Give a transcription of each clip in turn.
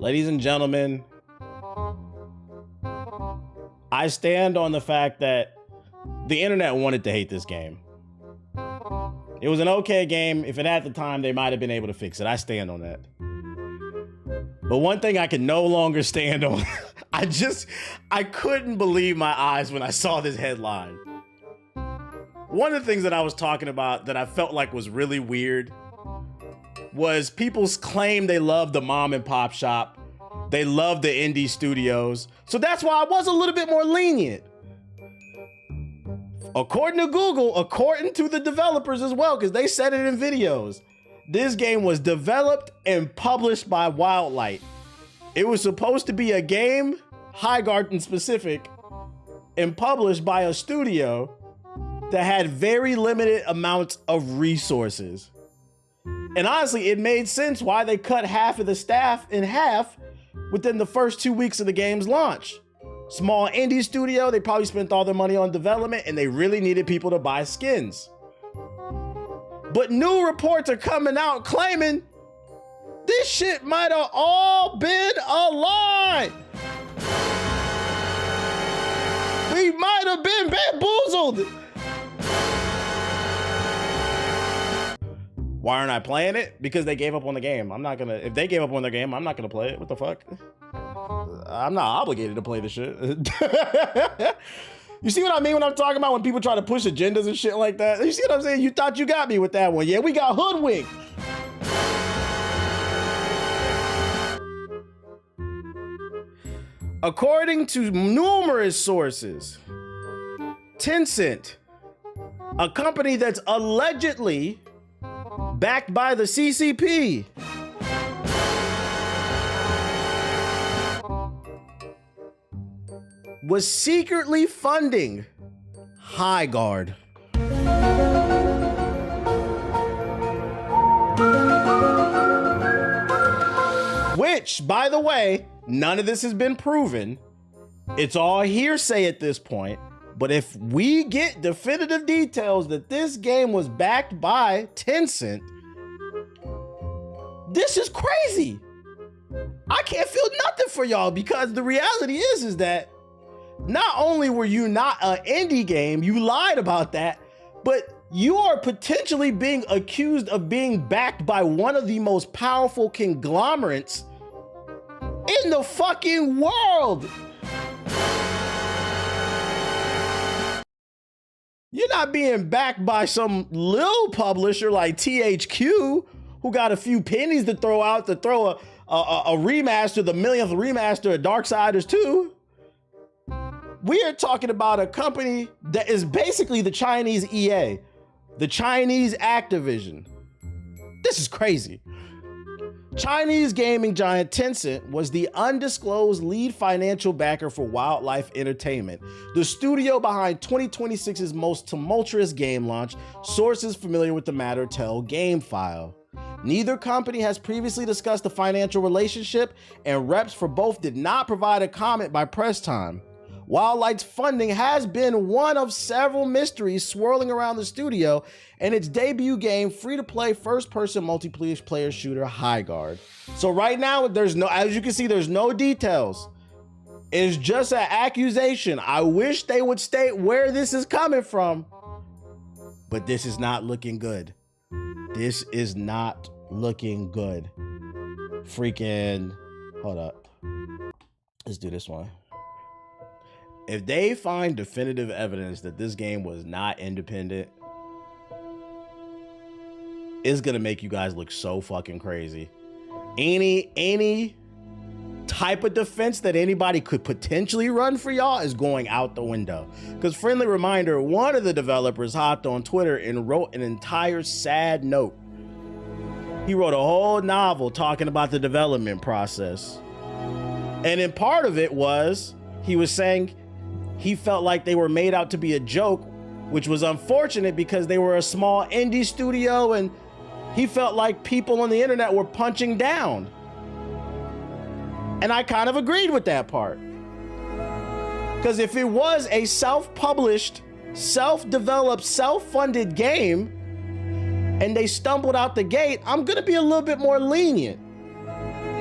Ladies and gentlemen, I stand on the fact that the internet wanted to hate this game. It was an okay game. If it had the time, they might have been able to fix it. I stand on that. But one thing I can no longer stand on, I couldn't believe my eyes when I saw this headline. One of the things that I was talking about that I felt like was really weird was people's claim they love the mom and pop shop. They love the indie studios. So that's why I was a little bit more lenient. According to Google, according to the developers as well, because they said it in videos, this game was developed and published by Wildlight. It was supposed to be a game, Highguard in specific, and published by a studio that had very limited amounts of resources. And honestly, it made sense why they cut half of the staff in half within the first 2 weeks of the game's launch. Small indie studio, they probably spent all their money on development and they really needed people to buy skins. But new reports are coming out claiming this shit might have all been a lie. We might have been bamboozled. Why aren't I playing it? Because they gave up on the game. I'm not gonna, if they gave up on their game, I'm not gonna play it. What the fuck? I'm not obligated to play this shit. You see what I mean when I'm talking about when people try to push agendas and shit like that? You see what I'm saying? You thought you got me with that one. Yeah, we got hoodwinked. According to numerous sources, Tencent, a company that's allegedly backed by the CCP, was secretly funding Highguard. Which, by the way, none of this has been proven. It's all hearsay at this point. But if we get definitive details that this game was backed by Tencent, this is crazy. I can't feel nothing for y'all because the reality is that not only were you not an indie game, you lied about that, but you are potentially being accused of being backed by one of the most powerful conglomerates in the fucking world. You're not being backed by some little publisher like THQ who got a few pennies to throw out to throw a remaster, the millionth remaster of Darksiders 2. We are talking about a company that is basically the Chinese EA, the Chinese Activision. This is crazy. Chinese gaming giant Tencent was the undisclosed lead financial backer for Wildlife Entertainment, the studio behind 2026's most tumultuous game launch, sources familiar with the matter tell GameFile. Neither company has previously discussed the financial relationship, and reps for both did not provide a comment by press time. Wildlight's funding has been one of several mysteries swirling around the studio and its debut game, free-to-play first-person multiplayer shooter Highguard. So right now, there's no, as you can see, there's no details. It's just an accusation. I wish they would state where this is coming from, but this is not looking good. This is not looking good. Freaking, hold up. Let's do this one. If they find definitive evidence that this game was not independent, it's gonna make you guys look so fucking crazy. Any type of defense that anybody could potentially run for y'all is going out the window. Because friendly reminder, one of the developers hopped on Twitter and wrote an entire sad note. He wrote a whole novel talking about the development process. And in part of it was, he was saying he felt like they were made out to be a joke, which was unfortunate because they were a small indie studio and he felt like people on the internet were punching down. And I kind of agreed with that part. Because if it was a self-published, self-developed, self-funded game and they stumbled out the gate, I'm gonna be a little bit more lenient.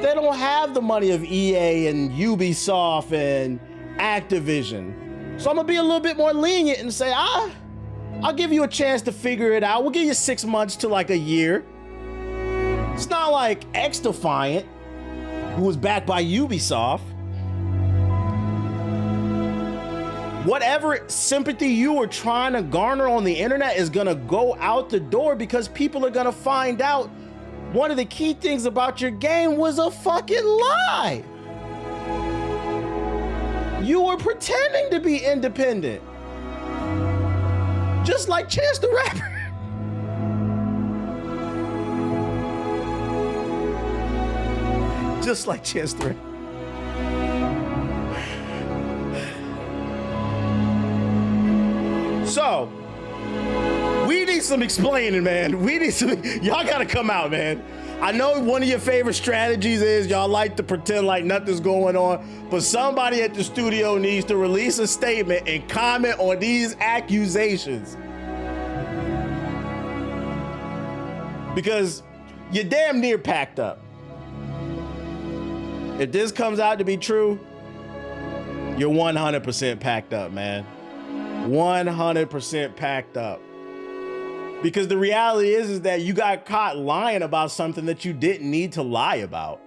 they don't have the money of EA and Ubisoft and Activision. So I'm gonna be a little bit more lenient and say, I'll give you a chance to figure it out. We'll give you 6 months to like a year. It's not like X-Defiant, who was backed by Ubisoft. Whatever sympathy you were trying to garner on the internet is gonna go out the door because people are gonna find out one of the key things about your game was a fucking lie. You were pretending to be independent. Just like Chance the Rapper. Just like Chance the Rapper. So, we need some explaining, man. We need some, y'all gotta come out, man. I know one of your favorite strategies is y'all like to pretend like nothing's going on, but somebody at the studio needs to release a statement and comment on these accusations. Because you're damn near packed up. If this comes out to be true, you're 100% packed up, man. 100% packed up. Because the reality is that you got caught lying about something that you didn't need to lie about.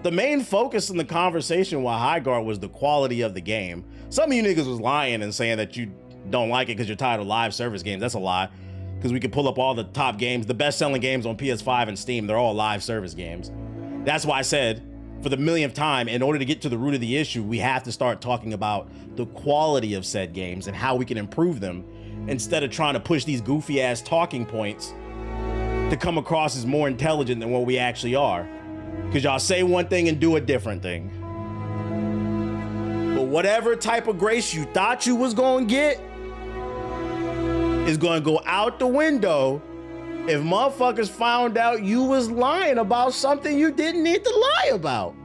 The main focus in the conversation with Highguard was the quality of the game. Some of you niggas was lying and saying that you don't like it because you're tired of live service games. That's a lie. Because we could pull up all the top games, the best selling games on PS5 and Steam, they're all live service games. That's why I said, for the millionth time, in order to get to the root of the issue, we have to start talking about the quality of said games and how we can improve them, instead of trying to push these goofy ass talking points to come across as more intelligent than what we actually are. Because y'all say one thing and do a different thing. But whatever type of grace you thought you was gonna get is gonna go out the window if motherfuckers found out you was lying about something you didn't need to lie about.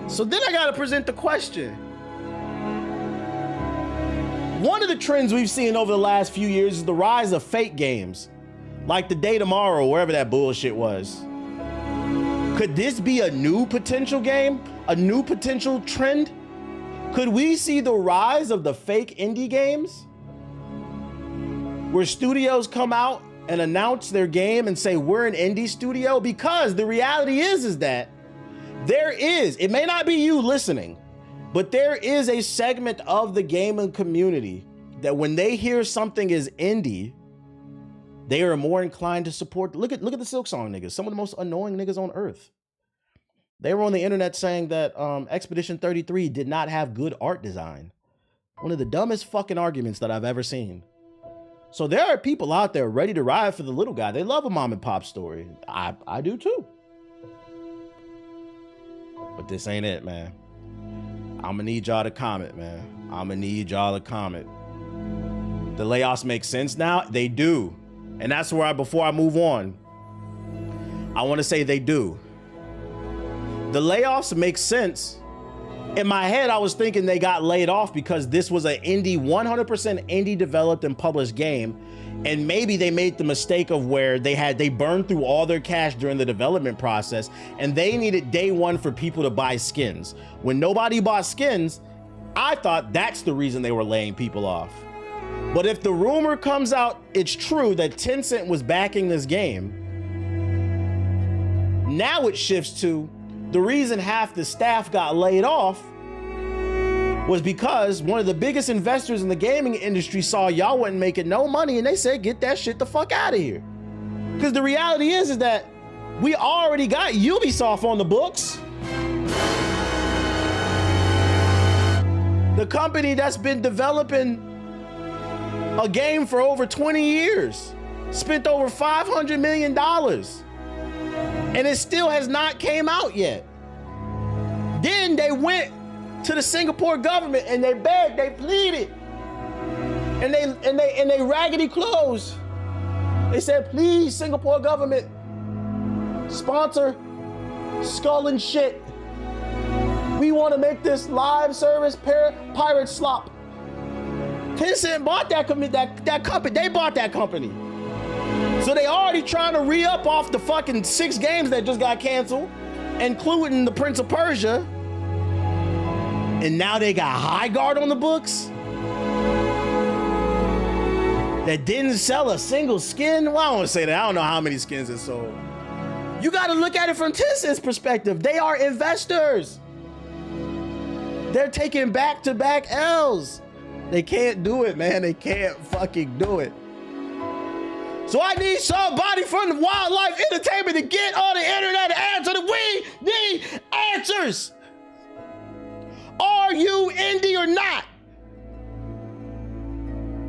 So then I gotta present the question. One of the trends we've seen over the last few years is the rise of fake games, like The Day Tomorrow, wherever that bullshit was. Could this be a new potential game? A new potential trend? Could we see the rise of the fake indie games? Where studios come out and announce their game and say, we're an indie studio? Because the reality is that there is, it may not be you listening, but there is a segment of the gaming community that when they hear something is indie, they are more inclined to support. Look at the Silk Song niggas, some of the most annoying niggas on earth. They were on the internet saying that Expedition 33 did not have good art design. One of the dumbest fucking arguments that I've ever seen. So there are people out there ready to ride for the little guy. They love a mom and pop story. I do too. But this ain't it, man. I'm gonna need y'all to comment, man. I'm gonna need y'all to comment. The layoffs make sense now? They do. And that's where before I move on, I wanna say they do. The layoffs make sense. In my head, I was thinking they got laid off because this was an indie, 100% indie developed and published game. And maybe they made the mistake of where they burned through all their cash during the development process and they needed day one for people to buy skins. When nobody bought skins, I thought that's the reason they were laying people off. But if the rumor comes out, it's true that Tencent was backing this game, now it shifts to the reason half the staff got laid off was because one of the biggest investors in the gaming industry saw y'all wasn't making no money and they said, get that shit the fuck out of here. Because the reality is that we already got Ubisoft on the books. The company that's been developing a game for over 20 years, spent over $500 million. And it still has not came out yet. Then they went to the Singapore government and they begged, they pleaded, and they raggedy clothes. They said, please, Singapore government, sponsor Skull and Shit. We want to make this live service pirate slop. Tencent bought that company. They bought that company. So So they already trying to re-up off the fucking 6 games that just got canceled, including the Prince of Persia. And now they got Highguard on the books that didn't sell a single skin. Well, I don't want to say that. I don't know how many skins it sold. You got to look at it from Tencent's perspective. They are investors. They're taking back-to-back L's. They can't do it, man. They can't fucking do it. So I need somebody from the Wildlife Entertainment to get on the internet and answer that we need answers. Are you indie or not?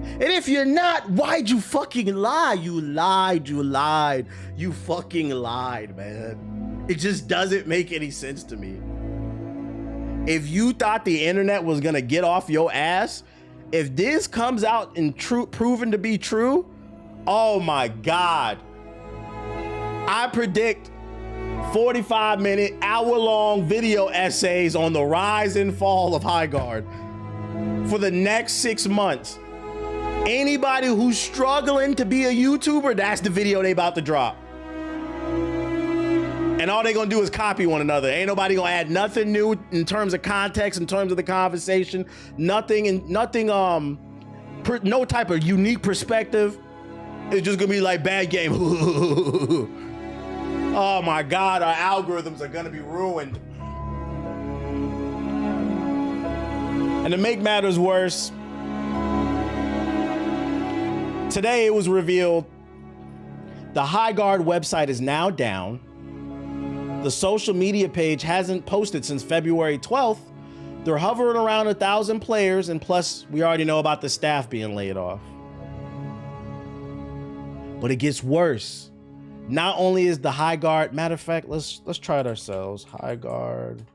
And if you're not, why'd you fucking lie? You lied, you fucking lied, man. It just doesn't make any sense to me. If you thought the internet was gonna get off your ass, if this comes out and proven to be true, oh my God. I predict 45-minute, hour-long video essays on the rise and fall of Highguard for the next 6 months. Anybody who's struggling to be a YouTuber, that's the video they about to drop. And all they gonna do is copy one another. Ain't nobody gonna add nothing new in terms of context, in terms of the conversation, no type of unique perspective. It's just gonna be like bad game. Oh my God, our algorithms are gonna be ruined. And to make matters worse, today it was revealed the Highguard website is now down. The social media page hasn't posted since February 12th. They're hovering around 1,000 players, and plus we already know about the staff being laid off. But it gets worse. Not only is the Highguard, matter of fact, let's try it ourselves. Highguard.com.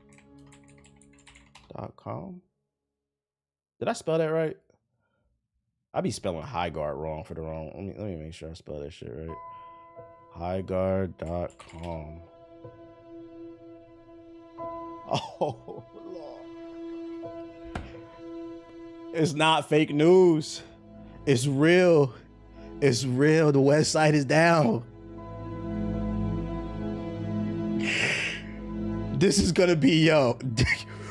Did I spell that right? I be spelling Highguard wrong for the wrong. Let me make sure I spell that shit right. Highguard.com. Oh, Lord. It's not fake news. It's real. It's real. The website is down. This is gonna be, yo,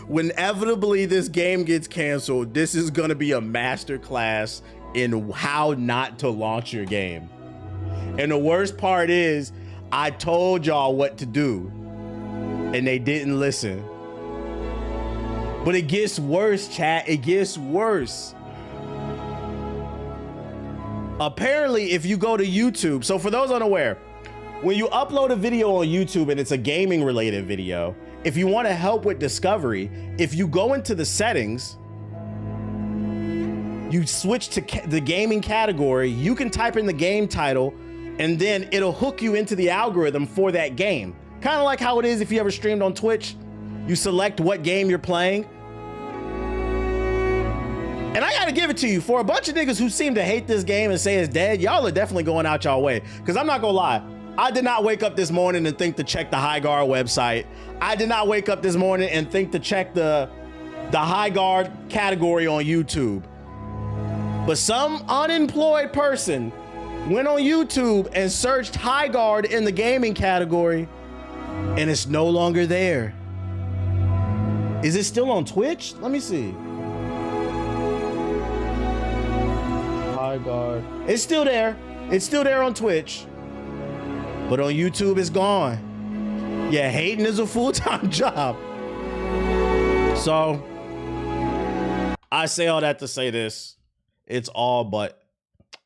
when inevitably this game gets canceled, this is gonna be a masterclass in how not to launch your game. And the worst part is, I told y'all what to do, and they didn't listen. But it gets worse, chat. It gets worse. Apparently, if you go to YouTube, so for those unaware, when you upload a video on YouTube and it's a gaming related video, if you want to help with discovery, if you go into the settings, you switch to the gaming category, you can type in the game title, and then it'll hook you into the algorithm for that game. Kind of like how it is if you ever streamed on Twitch. You select what game you're playing. And I gotta give it to you, for a bunch of niggas who seem to hate this game and say it's dead, y'all are definitely going out y'all way. Because I'm not gonna lie, I did not wake up this morning and think to check the Highguard website. I did not wake up this morning and think to check the Highguard category on YouTube. But some unemployed person went on YouTube and searched Highguard in the gaming category, and it's no longer there. Is it still on Twitch? Let me see. Highguard. It's still there. It's still there on Twitch. But on YouTube, it's gone. Yeah, hating is a full-time job. So, I say all that to say this. It's all but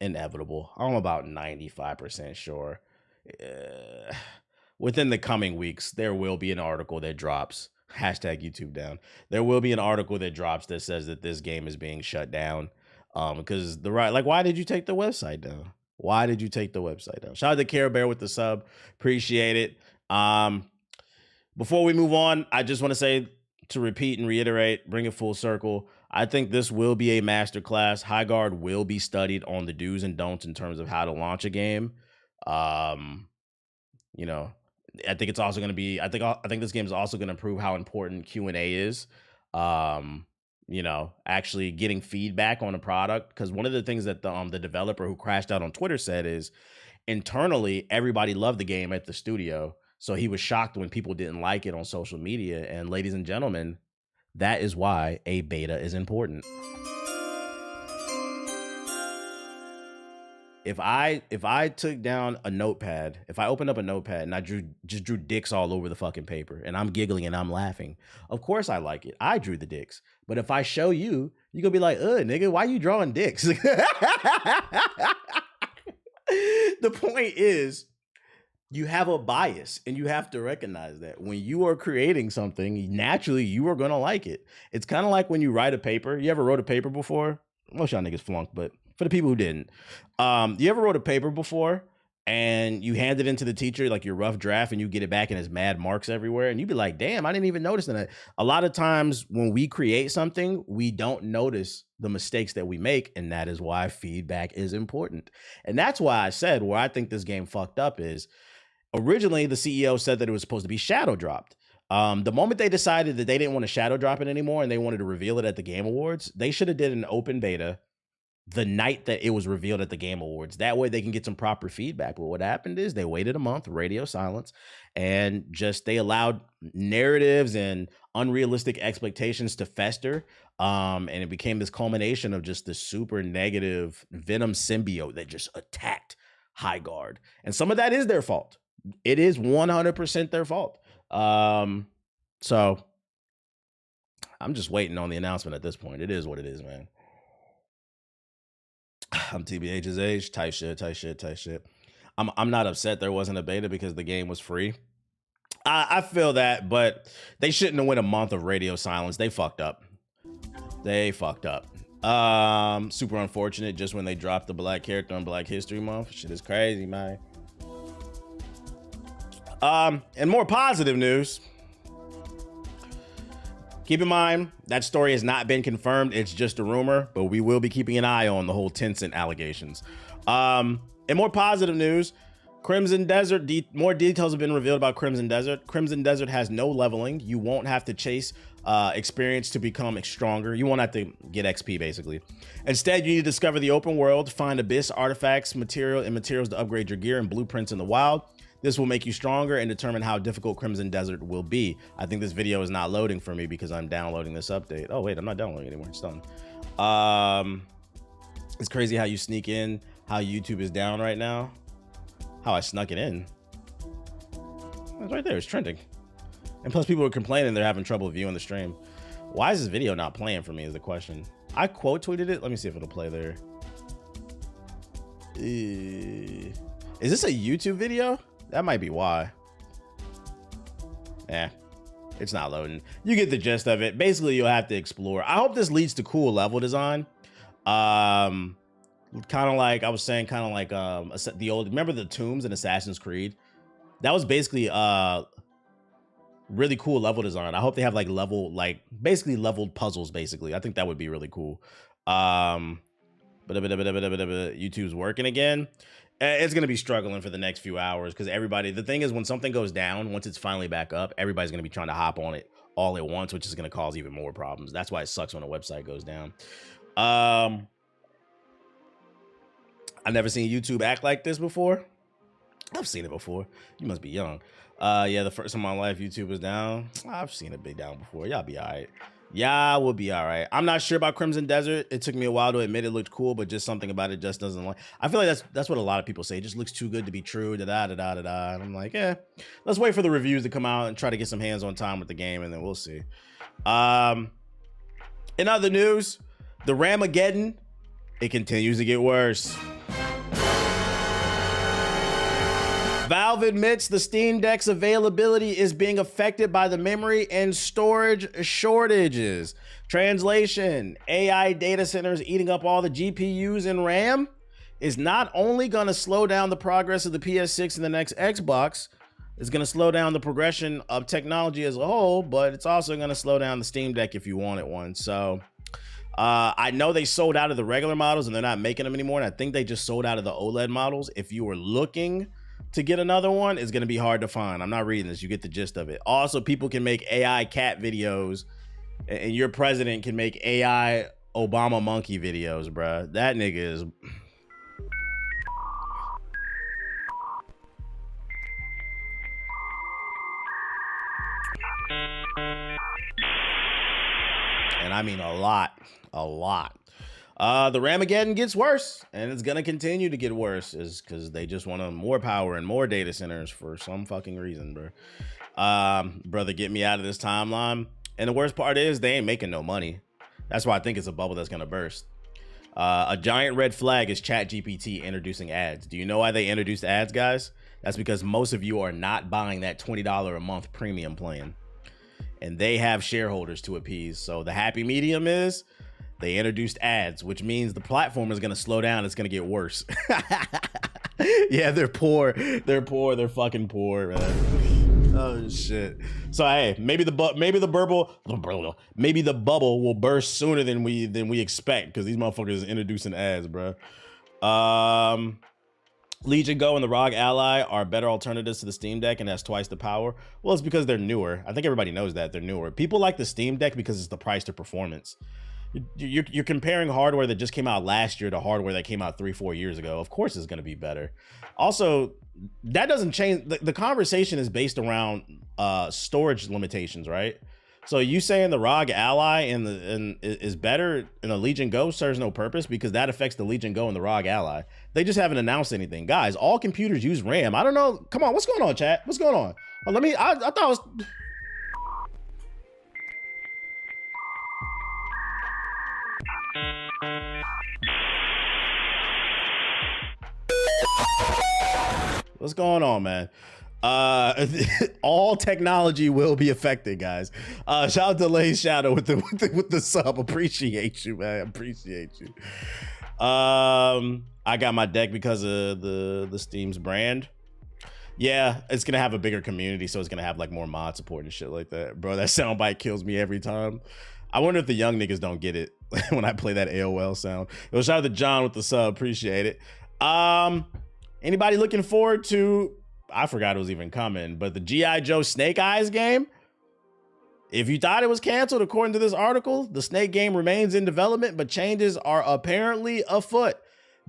inevitable. I'm about 95% sure. Within the coming weeks, there will be an article that drops. Hashtag YouTube down. There will be an article that drops that says that this game is being shut down. Because why did you take the website down? Why did you take the website down? Shout out to Care Bear with the sub. Appreciate it. Before we move on, I just want to say, to repeat and reiterate, bring it full circle, I think this will be a masterclass. Highguard will be studied on the do's and don'ts in terms of how to launch a game. You know, I think it's also going to be, I think this game is also going to prove how important Q&A is. You know, actually getting feedback on a product, because one of the things that the developer who crashed out on Twitter said is, internally, everybody loved the game at the studio. So he was shocked when people didn't like it on social media. And ladies and gentlemen, that is why a beta is important. If I took down a notepad, if I opened up a notepad and I just drew dicks all over the fucking paper and I'm giggling and I'm laughing, of course I like it. I drew the dicks. But if I show you, you're gonna be like, nigga, why you drawing dicks? The point is, you have a bias and you have to recognize that when you are creating something, naturally you are going to like it. It's kind of like when you write a paper. You ever wrote a paper before? Most y'all niggas flunked, but for the people who didn't, you ever wrote a paper before and you hand it into the teacher, like your rough draft, and you get it back and it's mad marks everywhere. And you'd be like, damn, I didn't even notice that. A lot of times when we create something, we don't notice the mistakes that we make. And that is why feedback is important. And that's why I said where I think this game fucked up is originally the CEO said that it was supposed to be shadow dropped. The moment they decided that they didn't want to shadow drop it anymore and they wanted to reveal it at the Game Awards, they should have did an open beta the night that it was revealed at the Game Awards. That way they can get some proper feedback. But what happened is they waited a month, radio silence, and just they allowed narratives and unrealistic expectations to fester. And it became this culmination of just this super negative Venom symbiote that just attacked Highguard. And some of that is their fault. It is 100% their fault. So I'm just waiting on the announcement at this point. It is what it is, man. I'm TBH's age. Tight shit. I'm not upset there wasn't a beta because the game was free. I feel that, but they shouldn't have went a month of radio silence. They fucked up. Super unfortunate just when they dropped the black character on Black History Month. Shit is crazy, man. And more positive news. Keep in mind, that story has not been confirmed. It's just a rumor, but we will be keeping an eye on the whole Tencent allegations. And more positive news, Crimson Desert, more details have been revealed about Crimson Desert. Crimson Desert has no leveling. You won't have to chase experience to become stronger. You won't have to get XP, basically. Instead, you need to discover the open world, find abyss artifacts, materials to upgrade your gear, and blueprints in the wild. This will make you stronger and determine how difficult Crimson Desert will be. I think this video is not loading for me because I'm downloading this update. Oh, wait, I'm not downloading anymore. It's done. It's crazy how you sneak in, how YouTube is down right now. How I snuck it in. It's right there. It's trending. And plus, people are complaining they're having trouble viewing the stream. Why is this video not playing for me is the question. I quote tweeted it. Let me see if it'll play there. Is this a YouTube video? That might be why. It's not loading. You get the gist of it. Basically, you'll have to explore. I hope this leads to cool level design. Kind of like I was saying, kind of like the old, remember the tombs in Assassin's Creed? That was basically really cool level design. I hope they have like basically leveled puzzles, basically. I think that would be really cool. But YouTube's working again. It's going to be struggling for the next few hours because the thing is, when something goes down, once it's finally back up, everybody's going to be trying to hop on it all at once, which is going to cause even more problems. That's why it sucks when a website goes down. I've never seen YouTube act like this before. I've seen it before. You must be young. Yeah, the first time in my life YouTube was down. I've seen it be down before. Y'all be all right. Yeah, we'll be all right. I'm not sure about Crimson Desert. It took me a while to admit it looked cool, but just something about it just doesn't like. I feel like that's what a lot of people say. It just looks too good to be true. And I'm like, let's wait for the reviews to come out and try to get some hands-on time with the game, and then we'll see. In other news, the Ramageddon, it continues to get worse. Valve admits the Steam Deck's availability is being affected by the memory and storage shortages. Translation: AI data centers eating up all the GPUs and RAM is not only going to slow down the progress of the PS6 and the next Xbox, it's going to slow down the progression of technology as a whole, but it's also going to slow down the Steam Deck if you wanted one. So I know they sold out of the regular models and they're not making them anymore. And I think they just sold out of the OLED models. If you were looking to get another one, it's going to be hard to find. I'm not reading this. You get the gist of it. Also, people can make AI cat videos, and your president can make AI Obama monkey videos, bruh. That nigga is... And I mean a lot. The Ramageddon gets worse, and it's gonna continue to get worse, is because they just want more power and more data centers for some fucking reason, bro. Brother, get me out of this timeline. And the worst part is they ain't making no money. That's why I think it's a bubble that's gonna burst. A giant red flag is ChatGPT introducing ads. Do you know why they introduced ads, guys? That's because most of you are not buying that $20 a month premium plan, and they have shareholders to appease. So the happy medium is they introduced ads, which means the platform is going to slow down. It's going to get worse. Yeah, they're poor. They're fucking poor, man. Oh shit. So hey, maybe the bubble will burst sooner than we expect, because these motherfuckers are introducing ads, bro. Legion Go and the ROG Ally are better alternatives to the Steam Deck and has twice the power. Well, it's because they're newer. I think everybody knows that they're newer. People like the Steam Deck because it's the price to performance. You're comparing hardware that just came out last year to hardware that came out 3-4 years ago. Of course it's going to be better. Also, that doesn't change. The conversation is based around storage limitations, right? So you saying the ROG Ally is better and the Legion Go serves no purpose, because that affects the Legion Go and the ROG Ally. They just haven't announced anything. Guys, all computers use RAM. I don't know. Come on, what's going on, chat? What's going on? Oh, I thought I was... What's going on, man? All technology will be affected, guys. Shout out to Lay Shadow with the sub. Appreciate you, man. Appreciate you. I got my deck because of the Steam's brand. Yeah, it's gonna have a bigger community, so it's gonna have like more mod support and shit like that. Bro, that soundbite kills me every time. I wonder if the young niggas don't get it when I play that AOL sound. Yo, shout out to John with the sub. Appreciate it. Anybody looking forward to, I forgot it was even coming, but the G.I. Joe Snake Eyes game? If you thought it was canceled, according to this article, the Snake game remains in development, but changes are apparently afoot.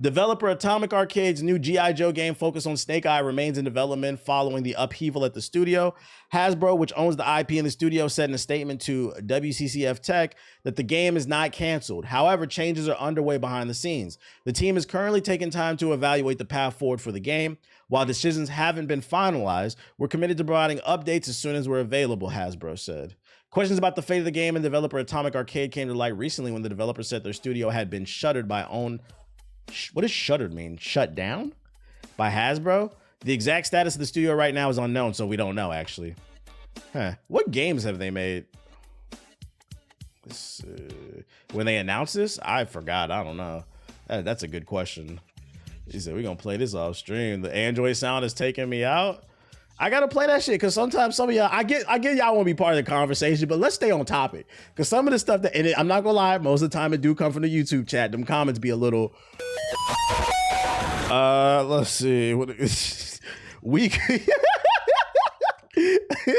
Developer Atomic Arcade's new G.I. Joe game focused on Snake Eye remains in development following the upheaval at the studio. Hasbro, which owns the IP in the studio, said in a statement to WCCF Tech that the game is not canceled. However, changes are underway behind the scenes. The team is currently taking time to evaluate the path forward for the game. While decisions haven't been finalized, we're committed to providing updates as soon as we're available, Hasbro said. Questions about the fate of the game and developer Atomic Arcade came to light recently when the developer said their studio had been shuttered by what does shuttered mean? Shut down? By Hasbro? The exact status of the studio right now is unknown, so we don't know, actually. Huh. What games have they made? When they announced this? I forgot. I don't know. That's a good question. She said, we're going to play this off stream. The Android sound is taking me out. I got to play that shit, because sometimes some of y'all, I get y'all want to be part of the conversation, but let's stay on topic. Because some of the stuff that, I'm not going to lie, most of the time it do come from the YouTube chat. Them comments be a little... let's see. What we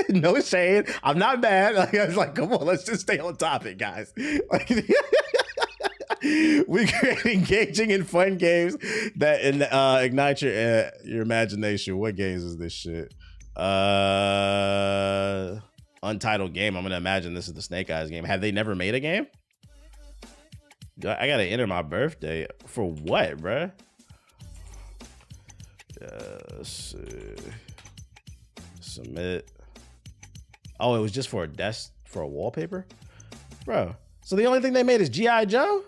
no shade. I'm not mad. Like, I was like, come on, let's just stay on topic, guys. Like, we create engaging and fun games that ignite your imagination. What games is this shit? Untitled game. I'm gonna imagine this is the Snake Eyes game. Have they never made a game? I gotta enter my birthday for what, bruh? Submit. Oh, it was just for a wallpaper, bro. So the only thing they made is G.I. Joe,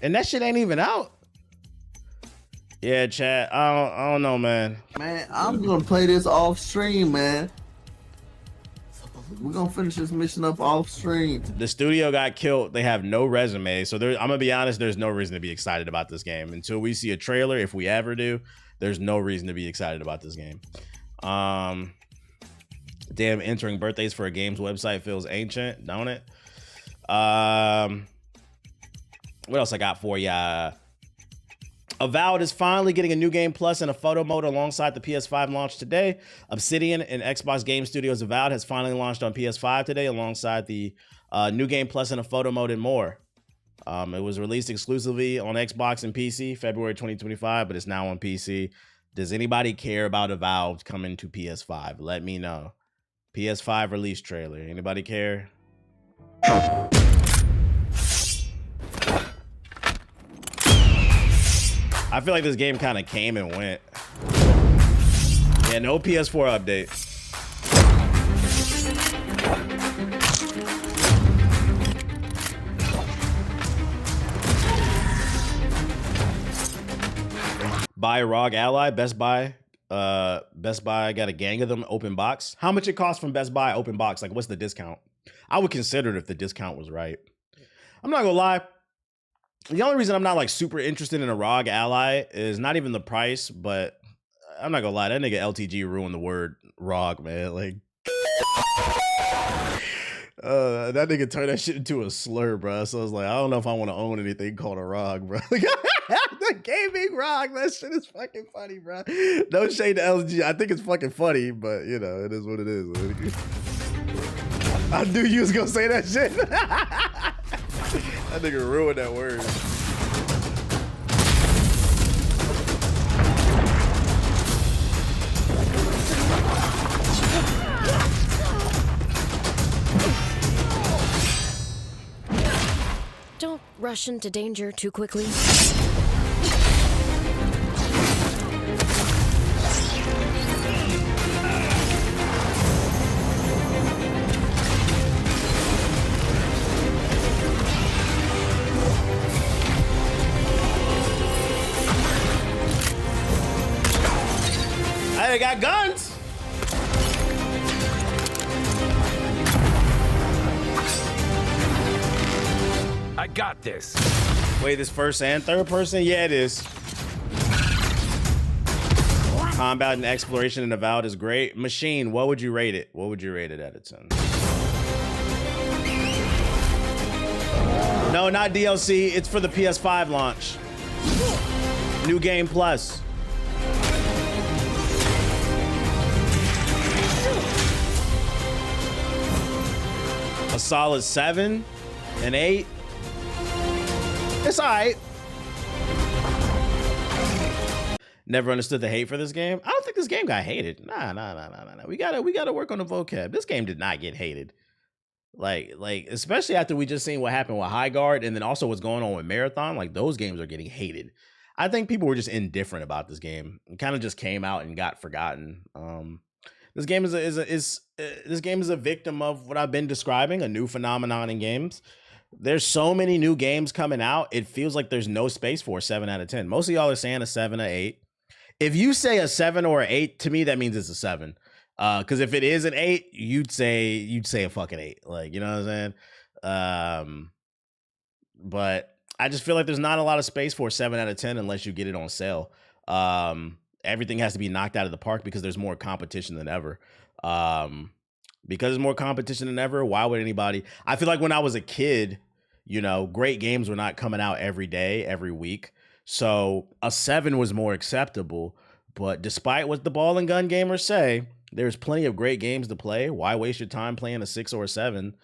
and that shit ain't even out. Yeah, chat. I don't know, man. Man, I'm gonna play this off stream, man. We're gonna finish this mission up off stream. The studio got killed. They have no resume. So I'm gonna be honest, there's no reason to be excited about this game. Until we see a trailer, if we ever do, there's no reason to be excited about this game. Damn, entering birthdays for a game's website feels ancient, don't it? What else I got for ya? Avowed is finally getting a new game plus and a photo mode alongside the PS5 launch today. Obsidian and Xbox Game Studios Avowed has finally launched on PS5 today alongside the new game plus and a photo mode and more. It was released exclusively on Xbox and PC February 2025, but it's now on PC. Does anybody care about Avowed coming to PS5? Let me know. PS5 release trailer. Anybody care? I feel like this game kind of came and went. Yeah, no PS4 update. Buy a ROG Ally, Best Buy. Best Buy got a gang of them, open box. How much it costs from Best Buy, open box? Like, what's the discount? I would consider it if the discount was right. I'm not gonna lie. The only reason I'm not like super interested in a ROG Ally is not even the price, but I'm not gonna lie, that nigga LTG ruined the word ROG, man. Like, that nigga turned that shit into a slur, bro. So I was like, I don't know if I want to own anything called a ROG, bro. The gaming ROG, that shit is fucking funny, bro. No shade to LG. I think it's fucking funny, but you know, it is what it is. I knew you was gonna say that shit. That nigga ruined that word. Don't rush into danger too quickly. They got guns. I got this. Wait, this first and third person? Yeah, it is. Combat and exploration in Avowed is great. Machine, what would you rate it? What would you rate it out of 10? No, not DLC. It's for the PS5 launch. New Game Plus. A solid 7, an 8. It's all right. Never understood the hate for this game. I don't think this game got hated. Nah. We gotta work on the vocab. This game did not get hated. Like, especially after we just seen what happened with Highguard and then also what's going on with Marathon. Like, those games are getting hated. I think people were just indifferent about this game. It kind of just came out and got forgotten. This game is a victim of what I've been describing, a new phenomenon in games. There's so many new games coming out. It feels like there's no space for a 7 out of 10. Most of y'all are saying a 7 or 8. If you say a 7 or an 8, to me that means it's a 7. Because if it is an 8, you'd say a fucking 8. Like, you know what I'm saying? But I just feel like there's not a lot of space for a 7 out of 10 unless you get it on sale. Everything has to be knocked out of the park because there's more competition than ever. Because there's more competition than ever, why would anybody? I feel like when I was a kid, you know, great games were not coming out every day, every week. So a 7 was more acceptable. But despite what the ball and gun gamers say, there's plenty of great games to play. Why waste your time playing a 6 or a 7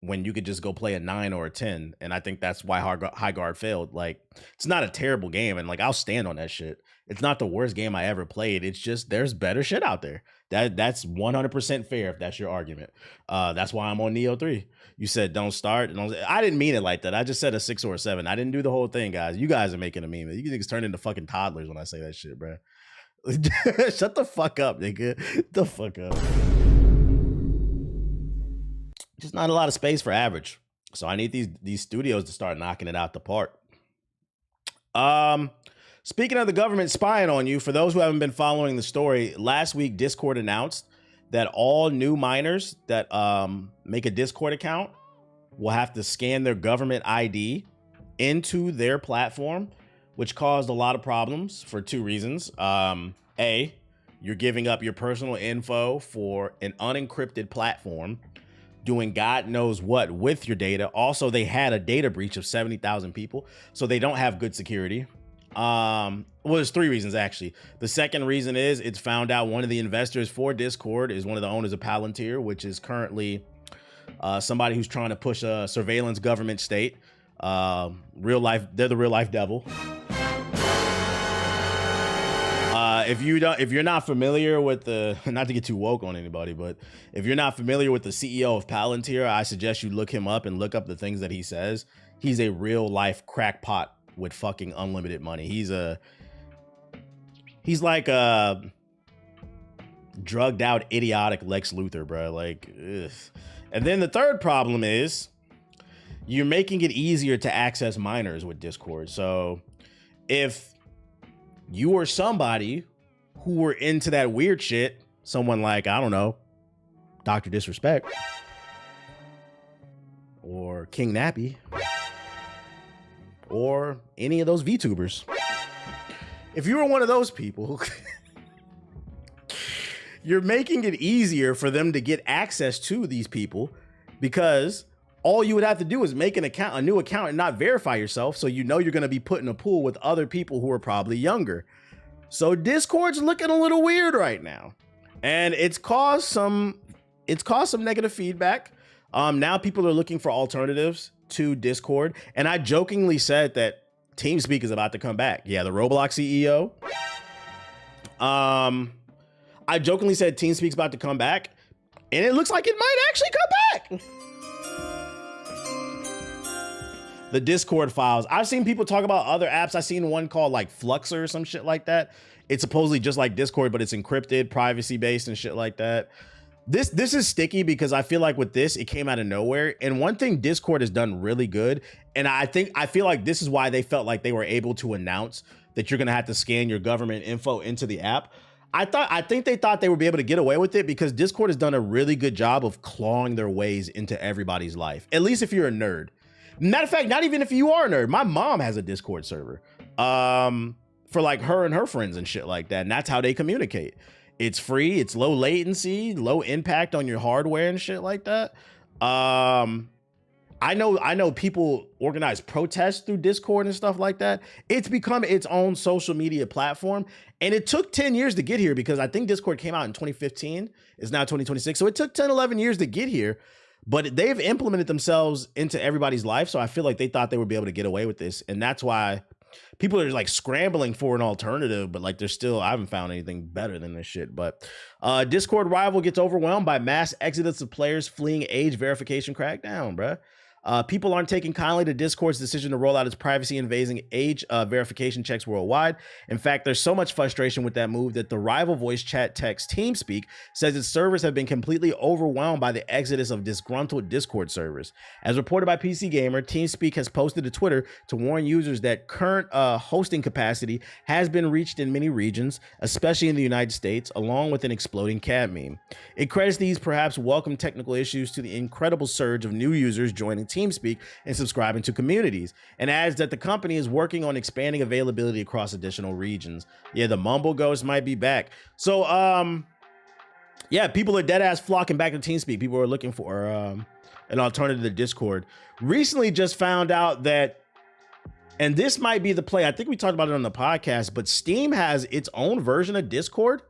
when you could just go play a 9 or a 10? And I think that's why Highguard failed. Like, it's not a terrible game, and like, I'll stand on that shit. It's not the worst game I ever played. It's just there's better shit out there. That's 100% fair if that's your argument. That's why I'm on Neo 3. You said don't start. And I didn't mean it like that. I just said a 6 or a 7. I didn't do the whole thing, guys. You guys are making a meme. You niggas turn into fucking toddlers when I say that shit, bro. Shut the fuck up, nigga. Shut the fuck up. Just not a lot of space for average. So I need these studios to start knocking it out the park. Speaking of the government spying on you, for those who haven't been following the story, last week Discord announced that all new miners that make a Discord account will have to scan their government ID into their platform, which caused a lot of problems for 2 reasons. A, you're giving up your personal info for an unencrypted platform doing God knows what with your data. Also, they had a data breach of 70,000 people, so they don't have good security. Well, there's 3 reasons actually. The second reason is it's found out one of the investors for Discord is one of the owners of Palantir, which is currently somebody who's trying to push a surveillance government state. Real life, they're the real life devil. if you're not familiar with the, not to get too woke on anybody, but if you're not familiar with the CEO of Palantir, I suggest you look him up and look up the things that he says. He's a real life crackpot with fucking unlimited money. He's like a drugged out, idiotic Lex Luthor, bro. Like, ugh. And then the third problem is you're making it easier to access minors with Discord. So if you or somebody who were into that weird shit, someone like, I don't know, Dr. Disrespect or King Nappy or any of those VTubers, if you were one of those people, you're making it easier for them to get access to these people, because all you would have to do is make a new account and not verify yourself. So you know you're going to be put in a pool with other people who are probably younger. So Discord's looking a little weird right now, and it's caused some negative feedback. Now people are looking for alternatives to Discord, and I jokingly said that TeamSpeak is about to come back. Yeah, the Roblox CEO. I jokingly said TeamSpeak's about to come back, and it looks like it might actually come back. The Discord files. I've seen people talk about other apps. I've seen one called like Fluxer or some shit like that. It's supposedly just like Discord, but it's encrypted, privacy based and shit like that. This is sticky because I feel like with this, it came out of nowhere. And one thing Discord has done really good, and I feel like this is why they felt like they were able to announce that you're gonna have to scan your government info into the app. I think they thought they would be able to get away with it because Discord has done a really good job of clawing their ways into everybody's life. At least if you're a nerd. Matter of fact, not even if you are a nerd. My mom has a Discord server for like her and her friends and shit like that. And that's how they communicate. It's free. It's low latency, low impact on your hardware and shit like that. I know people organize protests through Discord and stuff like that. It's become its own social media platform. And it took 10 years to get here because I think Discord came out in 2015. It's now 2026. So it took 10, 11 years to get here. But they've implemented themselves into everybody's life. So I feel like they thought they would be able to get away with this. And that's why people are like scrambling for an alternative. But like there's still, I haven't found anything better than this shit. But Discord rival gets overwhelmed by mass exodus of players fleeing age verification crackdown, bruh. People aren't taking kindly to Discord's decision to roll out its privacy invading age verification checks worldwide. In fact, there's so much frustration with that move that the rival voice chat text TeamSpeak says its servers have been completely overwhelmed by the exodus of disgruntled Discord servers. As reported by PC Gamer, TeamSpeak has posted to Twitter to warn users that current hosting capacity has been reached in many regions, especially in the United States, along with an exploding cat meme. It credits these perhaps welcome technical issues to the incredible surge of new users joining TeamSpeak and subscribing to communities, and adds that the company is working on expanding availability across additional regions. Yeah, the Mumble Ghost might be back. So, yeah, people are dead ass flocking back to TeamSpeak. People are looking for an alternative to Discord. Recently just found out that, and this might be the play, I think we talked about it on the podcast, but Steam has its own version of Discord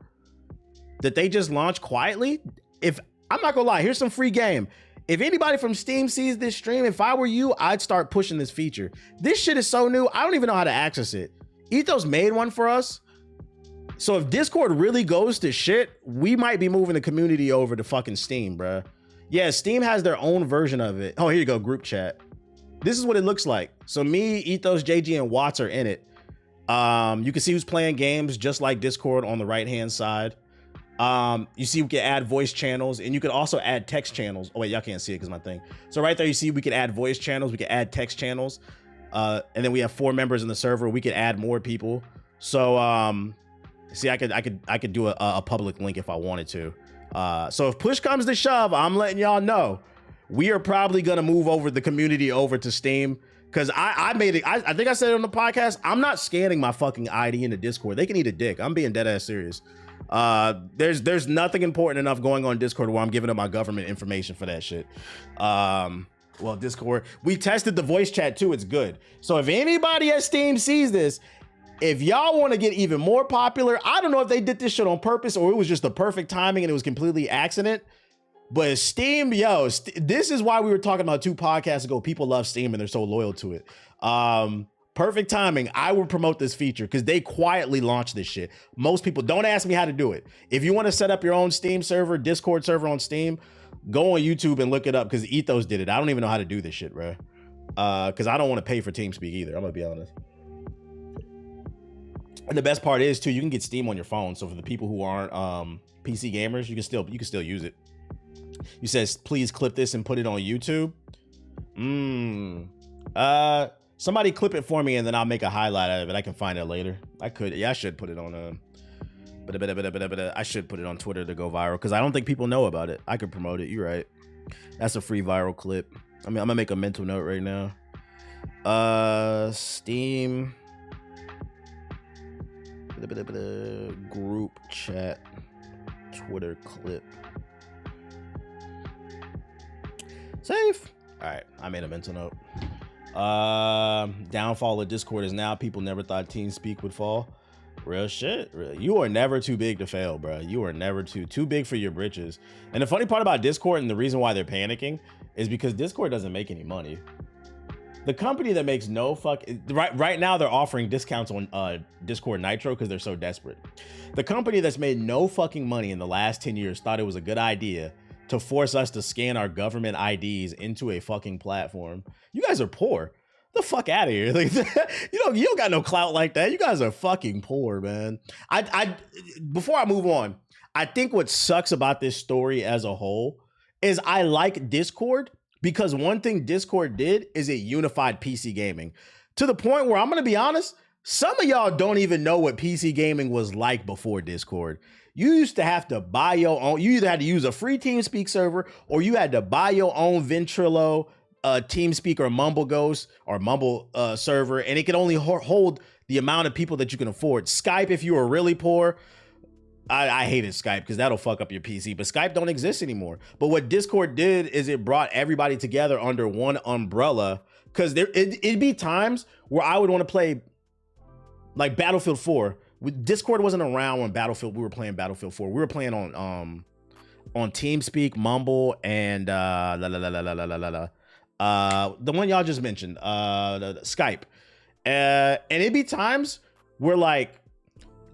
that they just launched quietly. If I'm not gonna lie, here's some free game. If anybody from Steam sees this stream, if I were you, I'd start pushing this feature. This shit is so new, I don't even know how to access it. Ethos made one for us. So if Discord really goes to shit, we might be moving the community over to fucking Steam, bruh. Yeah, Steam has their own version of it. Oh, here you go, group chat. This is what it looks like. So me, Ethos, JG, and Watts are in it. You can see who's playing games just like Discord on the right-hand side. You see we can add voice channels, and you can also add text channels. Oh wait, y'all can't see it because my thing. So right there, you see we can add voice channels, we can add text channels, and then we have 4 members in the server. We could add more people. So see, I could do a public link if I wanted to. So if push comes to shove, I'm letting y'all know we are probably gonna move over the community over to Steam. Cause I made it. I think I said it on the podcast. I'm not scanning my fucking ID into Discord. They can eat a dick. I'm being dead ass serious. There's nothing important enough going on Discord where I'm giving up my government information for that shit. Well, Discord, we tested the voice chat too. It's good. So if anybody at Steam sees this, if y'all want to get even more popular, I don't know if they did this shit on purpose or it was just the perfect timing and it was completely accident. But Steam, yo, this is why we were talking about 2 podcasts ago. People love Steam and they're so loyal to it. Perfect timing. I would promote this feature because they quietly launched this shit. Most people don't ask me how to do it. If you want to set up your own Steam server, Discord server on Steam, go on YouTube and look it up because Ethos did it. I don't even know how to do this shit, bro. Because I don't want to pay for TeamSpeak either. I'm gonna be honest. And the best part is too, you can get Steam on your phone. So for the people who aren't PC gamers, you can still use it. You says please clip this and put it on YouTube. Somebody clip it for me and then I'll make a highlight out of it. I can find it later. I should put it on I should put it on Twitter to go viral because I don't think people know about it. I could promote it. You're right. That's a free viral clip. I mean, I'm gonna make a mental note right now. Steam group chat Twitter clip. Save. All right, I made a mental note. Downfall of Discord is now people never thought TeamSpeak would fall. Real shit. You are never too big to fail, bro. You are never too big for your britches. And the funny part about Discord and the reason why they're panicking is because Discord doesn't make any money. The company that makes no fuck right now they're offering discounts on Discord Nitro because they're so desperate. The company that's made no fucking money in the last 10 years thought it was a good idea to force us to scan our government IDs into a fucking platform. You guys are poor. The fuck out of here. Like, you don't got no clout like that. You guys are fucking poor, man. Before I move on, I think what sucks about this story as a whole is I like Discord because one thing Discord did is it unified PC gaming to the point where I'm going to be honest, some of y'all don't even know what PC gaming was like before Discord. You used to have to buy your own. You either had to use a free TeamSpeak server or you had to buy your own Ventrilo, TeamSpeak or Mumble Ghost or Mumble server, and it could only hold the amount of people that you can afford. Skype, if you were really poor, I hated Skype because that'll fuck up your PC, but Skype don't exist anymore. But what Discord did is it brought everybody together under one umbrella because it'd be times where I would want to play like Battlefield 4. Discord wasn't around when we were playing Battlefield 4. We were playing on TeamSpeak, Mumble, and the one y'all just mentioned, the Skype. And it'd be times where like,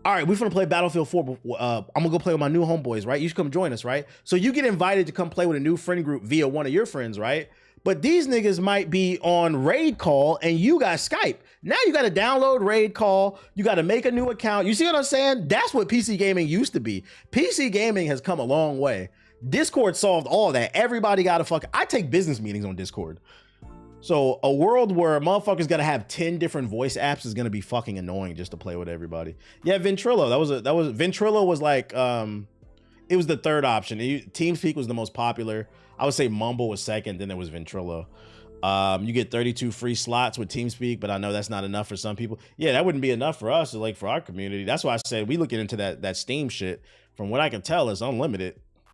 all right, we're gonna play Battlefield 4. I'm gonna go play with my new homeboys, right? You should come join us, right? So you get invited to come play with a new friend group via one of your friends, right? But these niggas might be on Raid Call and you got Skype. Now you got to download Raid Call. You got to make a new account. You see what I'm saying? That's what PC gaming used to be. PC gaming has come a long way. Discord solved all that. Everybody got to I take business meetings on Discord. So a world where motherfuckers got to have 10 different voice apps is going to be fucking annoying just to play with everybody. Yeah, Ventrilo. Ventrilo was like, it was the third option. TeamSpeak was the most popular. I would say Mumble was second, then there was Ventrilo. You get 32 free slots with TeamSpeak, but I know that's not enough for some people. Yeah, that wouldn't be enough for us, like for our community. That's why I said we looking into that Steam shit. From what I can tell, it's unlimited.